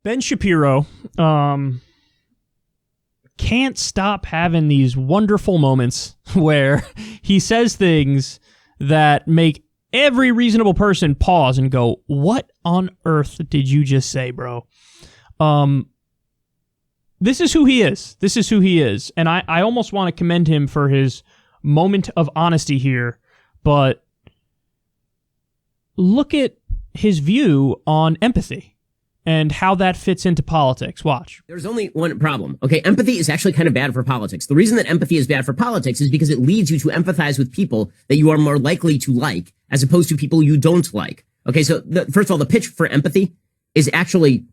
Ben Shapiro can't stop having these wonderful moments where he says things that make every reasonable person pause and go, what on earth did you just say, bro? This is who he is. This is who he is. And I almost want to commend him for his moment of honesty here, but look at his view on empathy and how that fits into politics. Watch. There's only one problem. Okay, empathy is actually kind of bad for politics. The reason that empathy is bad for politics is because it leads you to empathize with people that you are more likely to like, as opposed to people you don't like. Okay, so first of all, the pitch for empathy is actually,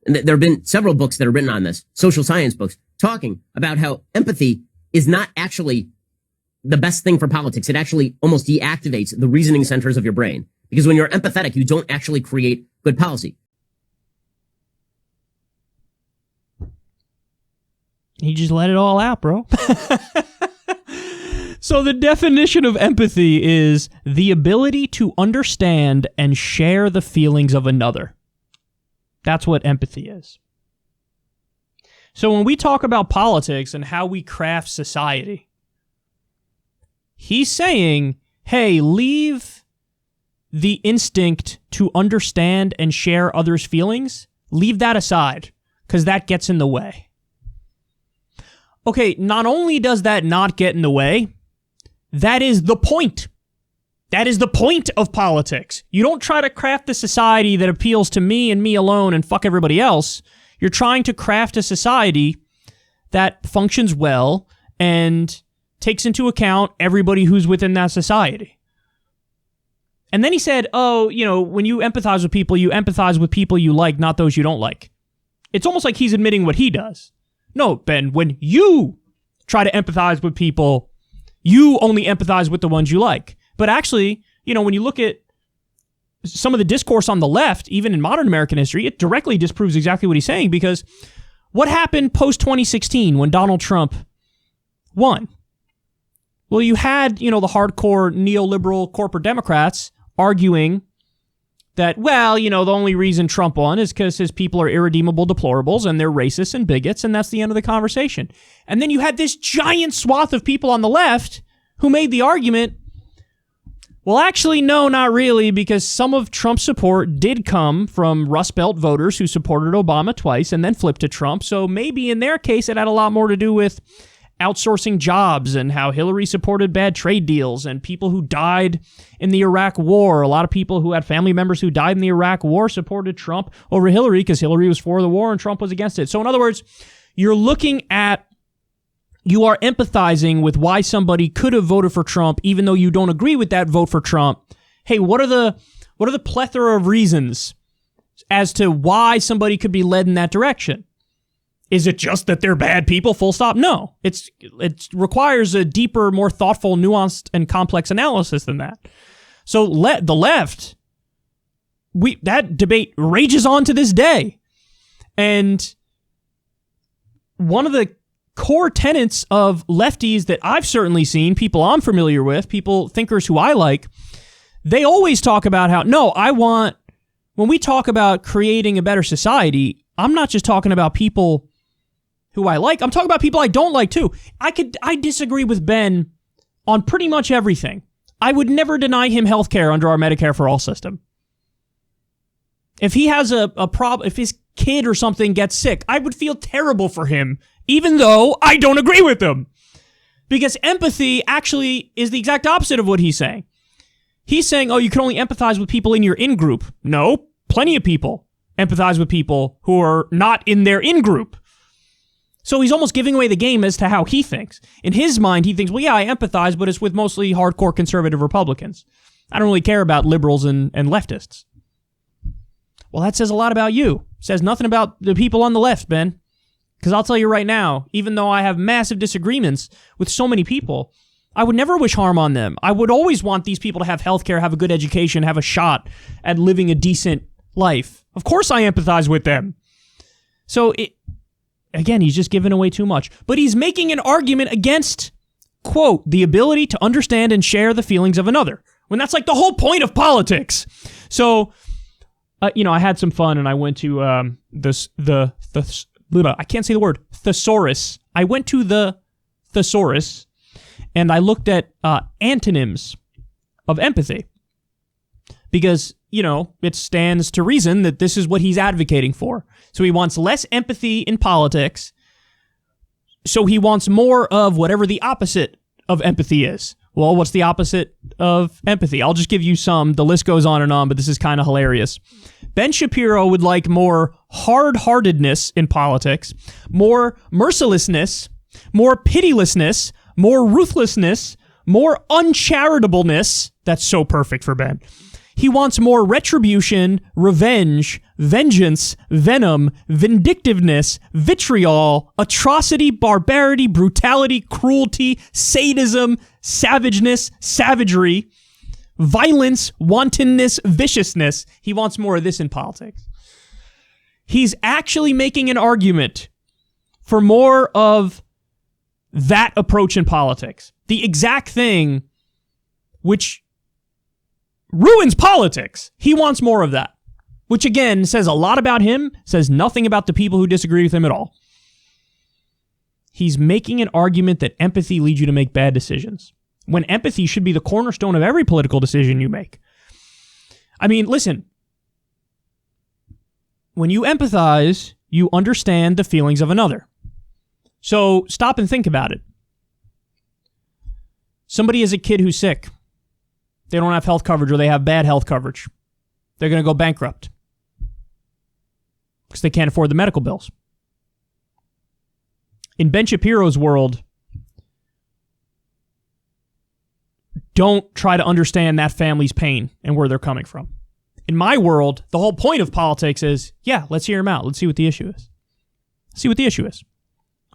and there have been several books that are written on this, social science books, talking about how empathy is not actually the best thing for politics. It actually almost deactivates the reasoning centers of your brain. Because when you're empathetic, you don't actually create good policy. He just let it all out, bro. So the definition of empathy is the ability to understand and share the feelings of another. That's what empathy is. So when we talk about politics and how we craft society, he's saying, hey, leave the instinct to understand and share others' feelings, leave that aside, because that gets in the way. Okay, not only does that not get in the way, that is the point. That is the point of politics. You don't try to craft a society that appeals to me and me alone and fuck everybody else. You're trying to craft a society that functions well and takes into account everybody who's within that society. And then he said, oh, you know, when you empathize with people you like, not those you don't like. It's almost like he's admitting what he does. No, Ben, when you try to empathize with people, you only empathize with the ones you like. But actually, you know, when you look at some of the discourse on the left, even in modern American history, it directly disproves exactly what he's saying, because what happened post-2016 when Donald Trump won? Well, you had, you know, the hardcore neoliberal corporate Democrats arguing that, well, you know, the only reason Trump won is because his people are irredeemable deplorables and they're racists and bigots, and that's the end of the conversation. And then you had this giant swath of people on the left who made the argument, well, actually, no, not really, because some of Trump's support did come from Rust Belt voters who supported Obama twice and then flipped to Trump. So maybe in their case, it had a lot more to do with outsourcing jobs and how Hillary supported bad trade deals and people who died in the Iraq War. A lot of people who had family members who died in the Iraq War supported Trump over Hillary because Hillary was for the war and Trump was against it. So in other words, you are empathizing with why somebody could have voted for Trump, even though you don't agree with that vote for Trump. Hey, what are the plethora of reasons as to why somebody could be led in that direction? Is it just that they're bad people, full stop? No. It requires a deeper, more thoughtful, nuanced, and complex analysis than that. So the left, that debate rages on to this day. And one of the core tenets of lefties that I've certainly seen, people I'm familiar with, thinkers who I like, they always talk about how, when we talk about creating a better society, I'm not just talking about people who I like, I'm talking about people I don't like too. I disagree with Ben on pretty much everything. I would never deny him healthcare under our Medicare for All system. If he has a problem, if his kid or something gets sick, I would feel terrible for him, even though I don't agree with him. Because empathy actually is the exact opposite of what he's saying. He's saying, oh, you can only empathize with people in your in-group. No, plenty of people empathize with people who are not in their in-group. So he's almost giving away the game as to how he thinks. In his mind, he thinks, well, yeah, I empathize, but it's with mostly hardcore conservative Republicans. I don't really care about liberals and leftists. Well, that says a lot about you. It says nothing about the people on the left, Ben. Because I'll tell you right now, even though I have massive disagreements with so many people, I would never wish harm on them. I would always want these people to have healthcare, have a good education, have a shot at living a decent life. Of course I empathize with them. So, again, he's just giving away too much. But he's making an argument against, quote, the ability to understand and share the feelings of another. When that's like the whole point of politics. So, I had some fun and I went to I can't say the word, thesaurus. I went to the thesaurus and I looked at antonyms of empathy. Because, it stands to reason that this is what he's advocating for. So he wants less empathy in politics. So he wants more of whatever the opposite of empathy is. Well, what's the opposite of empathy? I'll just give you some. The list goes on and on, but this is kind of hilarious. Ben Shapiro would like more hard-heartedness in politics, more mercilessness, more pitilessness, more ruthlessness, more uncharitableness. That's so perfect for Ben. He wants more retribution, revenge, vengeance, venom, vindictiveness, vitriol, atrocity, barbarity, brutality, cruelty, sadism, savageness, savagery, violence, wantonness, viciousness. He wants more of this in politics. He's actually making an argument for more of that approach in politics. The exact thing which ruins politics. He wants more of that, which again says a lot about him, says nothing about the people who disagree with him at all. He's making an argument that empathy leads you to make bad decisions, when empathy should be the cornerstone of every political decision you make. I mean, listen, when you empathize, you understand the feelings of another. So stop and think about it. Somebody is a kid who's sick. They don't have health coverage or they have bad health coverage. They're going to go bankrupt because they can't afford the medical bills. In Ben Shapiro's world, don't try to understand that family's pain and where they're coming from. In my world, the whole point of politics is, let's hear them out. Let's see what the issue is.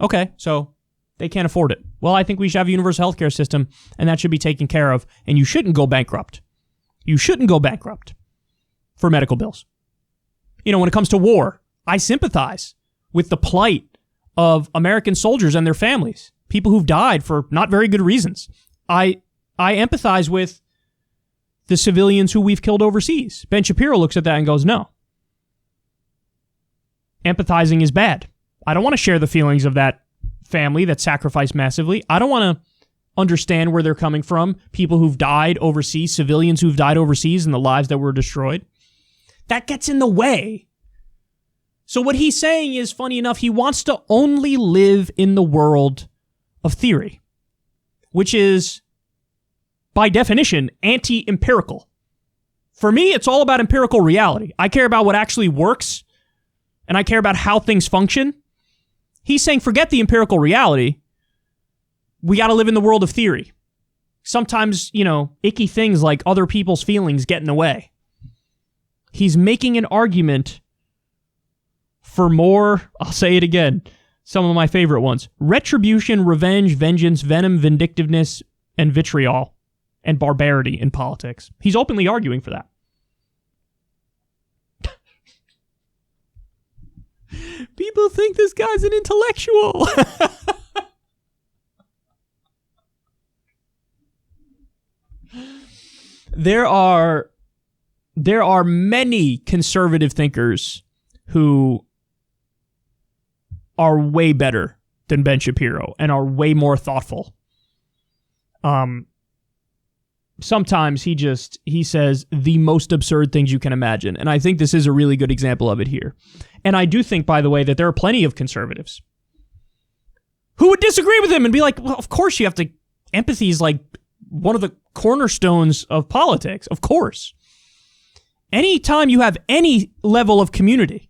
Okay, so they can't afford it. Well, I think we should have a universal healthcare system, and that should be taken care of, and you shouldn't go bankrupt. You shouldn't go bankrupt for medical bills. When it comes to war, I sympathize with the plight of American soldiers and their families, people who've died for not very good reasons. I empathize with the civilians who we've killed overseas. Ben Shapiro looks at that and goes, no. Empathizing is bad. I don't want to share the feelings of that family that sacrificed massively. I don't want to understand where they're coming from, people who've died overseas, civilians who've died overseas and the lives that were destroyed. That gets in the way. So what he's saying is, funny enough, he wants to only live in the world of theory, which is, by definition, anti-empirical. For me, it's all about empirical reality. I care about what actually works, and I care about how things function. He's saying, forget the empirical reality. We got to live in the world of theory. Sometimes, icky things like other people's feelings get in the way. He's making an argument for more, I'll say it again, some of my favorite ones: retribution, revenge, vengeance, venom, vindictiveness, and vitriol, and barbarity in politics. He's openly arguing for that. People think this guy's an intellectual. There are many conservative thinkers who are way better than Ben Shapiro and are way more thoughtful. Sometimes he says the most absurd things you can imagine. And I think this is a really good example of it here. And I do think, by the way, that there are plenty of conservatives who would disagree with him and be like, well, of course you have to. Empathy is like one of the cornerstones of politics. Of course. Anytime you have any level of community,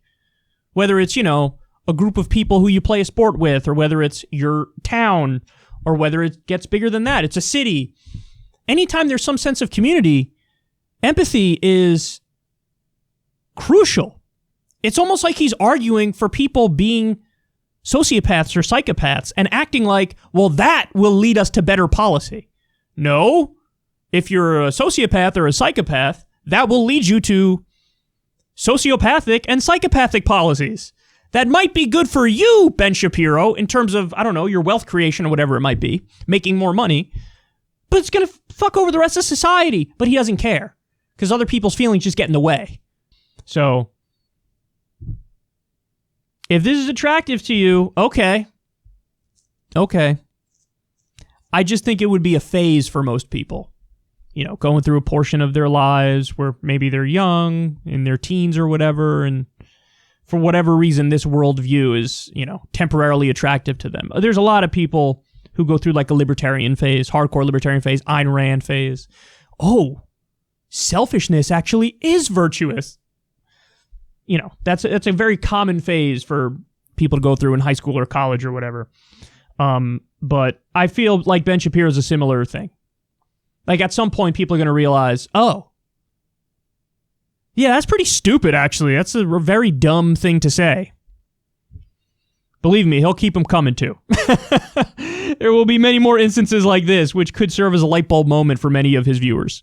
whether it's, a group of people who you play a sport with, or whether it's your town, or whether it gets bigger than that, it's a city. Anytime there's some sense of community, empathy is crucial. It's almost like he's arguing for people being sociopaths or psychopaths and acting like, well, that will lead us to better policy. No. If you're a sociopath or a psychopath, that will lead you to sociopathic and psychopathic policies. That might be good for you, Ben Shapiro, in terms of, I don't know, your wealth creation or whatever it might be, making more money. But it's going to fuck over the rest of society. But he doesn't care because other people's feelings just get in the way. So, if this is attractive to you, okay. I just think it would be a phase for most people. You know, going through a portion of their lives where maybe they're young, in their teens or whatever, and for whatever reason, this worldview is, you know, temporarily attractive to them. There's a lot of people who go through like a libertarian phase, hardcore libertarian phase, Ayn Rand phase. Oh, selfishness actually is virtuous. You know, that's a very common phase for people to go through in high school or college or whatever. But I feel like Ben Shapiro is a similar thing. Like at some point, people are going to realize, oh, yeah, that's pretty stupid, actually. That's a very dumb thing to say. Believe me, he'll keep them coming, too. There will be many more instances like this, which could serve as a light bulb moment for many of his viewers.